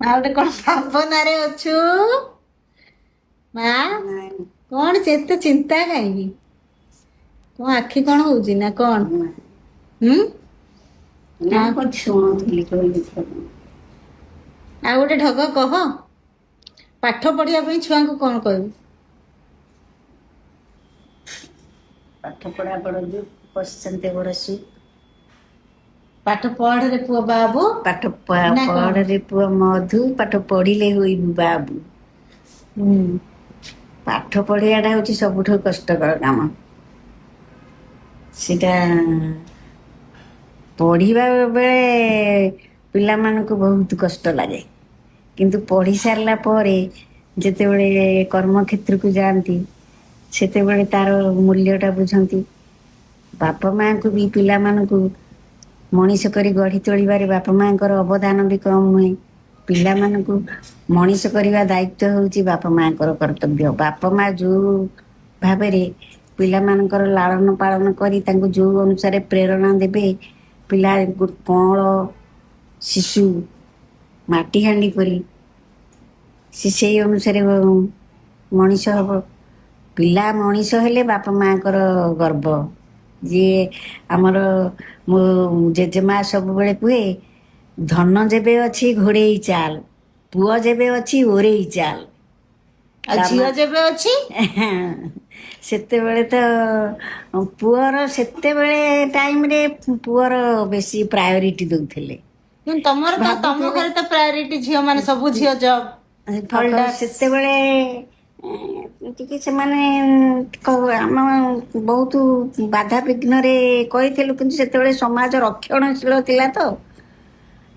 ଆଉ ଗୋଟେ କଣ ଭାବନାରେ ଅଛୁ ମା? ନାଇଁ କଣ ଏତେ ଚିନ୍ତା କାହିଁକି? କଣ ଆଖି କଣ ହଉଛି ନା କଣ? ହୁଁ। ନା ଆଉ କଣ ଶୁଣୁଥିଲି କହିଲି। ଗୋଟେ ଢଗ କହ, ପାଠ ପଢିବା ପାଇଁ ଛୁଆଙ୍କୁ କଣ କହିବୁ? ପାଠ ପଢା ପଢନ୍ତୁ ପଶ୍ଚିନ୍ତ ବରଷି। ପାଠ ପଢରେ ପୁଅ ବାବୁ ପାଠ ନା କଣ? ପଢରେ ପୁଅ ମଧୁ, ପାଠ ପଢିଲେ ହୋଇବୁ ବାବୁ। ହୁଁ। ପାଠ ପଢିବାଟା ହଉଛି ସବୁଠୁ କଷ୍ଟକର କାମ। ସେଟା ପଢିବା ବେଳେ ପିଲାମାନଙ୍କୁ ବହୁତ କଷ୍ଟ ଲାଗେ। କିନ୍ତୁ ପଢି ସାରିଲା ପରେ ଯେତେବେଳେ କର୍ମକ୍ଷେତ୍ରକୁ ଯାଆନ୍ତି ସେତେବେଳେ ତାର ମୂଲ୍ୟଟା ବୁଝନ୍ତି। ବାପା ମାଙ୍କୁ ବି ପିଲାମାନଙ୍କୁ ମଣିଷ କରି ଗଢି ତୋଳିବାରେ ବାପା ମାଙ୍କର ଅବଦାନ ବି କମ ନୁହେଁ। ପିଲାମାନଙ୍କୁ ମଣିଷ କରିବା ଦାୟିତ୍ଵ ହଉଛି ବାପା ମାଙ୍କର କର୍ତ୍ତବ୍ୟ। ବାପା ମା ଯୋଉ ଭାବରେ ପିଲାମାନଙ୍କର ଲାଳନ ପାଳନ କରି ତାଙ୍କୁ ଯୋଉ ଅନୁସାରେ ପ୍ରେରଣା ଦେବେ, ପିଲା କଅଁଳ ଶିଶୁ ମାଟି ହାଣ୍ଡି ପରି ସେ ସେଇ ଅନୁସାରେ ମଣିଷ ହବ। ପିଲା ମଣିଷ ହେଲେ ବାପା ମାଙ୍କର ଗର୍ବ। ଯିଏ ଆମର ମୋ ଜେଜେମା ସବୁବେଳେ କୁହେ, ଧନ ଯେବେ ଅଛି ଘୋଡେଇ ଚାଲ, ପୁଅ ଯେବେ ଅଛି ଓରେଇ ଚାଲ। ଆଉ ଝିଅ ଯେବେ ଅଛି? ସେତେବେଳେ ତ ପୁଅର ସେତେବେଳେ ଟାଇମରେ ପୁଅର ବେଶୀ ପ୍ରାୟୋରିଟି ଦଉଥିଲେ। କିନ୍ତୁ ତମର ତ ତମ ଭାବୁଥିଲେ ଘରେ ତ ପ୍ରାୟୋରିଟି ଝିଅ, ମାନେ ସବୁ ଝିଅ ଜବ୍ ହୋଲ୍ଡର୍ସ। ସେତେବେଳେ ଟିକେ ସେମାନେ ଆମ ବହୁତ ବାଧାବିଘ୍ନରେ କହିଥିଲୁ, କିନ୍ତୁ ସେତେବେଳେ ସମାଜ ରକ୍ଷଣଶୀଳ ଥିଲା ତ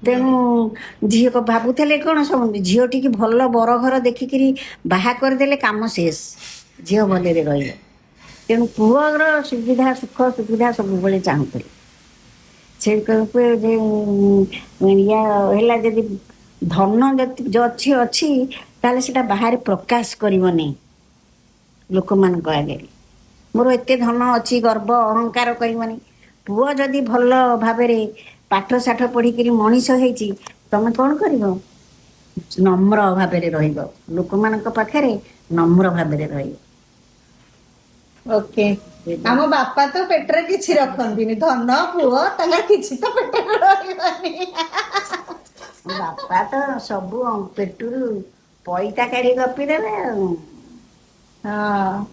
ତେଣୁ ଝିଅ ଭାବୁଥିଲେ କଣ, ସବୁ ଝିଅ ଟିକେ ଭଲ ବର ଘର ଦେଖିକିରି ବାହା କରିଦେଲେ କାମ ଶେଷ, ଝିଅ ଭଲରେ ରହିବ। ତେଣୁ ପୁଅର ସୁବିଧା ସୁଖ ସୁବିଧା ସବୁବେଳେ ଚାହୁଁଥିଲେ। ସେ ହେଲା ଯଦି ଧନ ଅଛି ଅଛି ତାହେଲେ ସେଟା ବାହାରେ ପ୍ରକାଶ କରିବନି ଲୋକମାନଙ୍କ ଆଗରେ। ମୋର ଏତେ ଧନ ଅଛି ଗର୍ବ ଅହଙ୍କାର କରିବନି। ପୁଅ ଯଦି ଭଲ ଭାବରେ ପାଠ ସାଠ ପଢିକିରି ମଣିଷ ହେଇଛି, ତମେ କଣ କରିବ? ନମ୍ର ଭାବରେ ରହିବ, ଲୋକମାନଙ୍କ ପାଖରେ ନମ୍ର ଭାବରେ ରହିବ। ଓକେ। ଆମ ବାପା ତ ପେଟରେ କିଛି ରଖନ୍ତିନି, ଧନ ପୁଅ ତାଙ୍କର କିଛି ତ ପେଟରେ ରହିବନି। ବାପା ତ ସବୁ ପେଟରୁ ପଇତା କାଢି ଗପି ଦେବେ ଆଉ। ହଁ।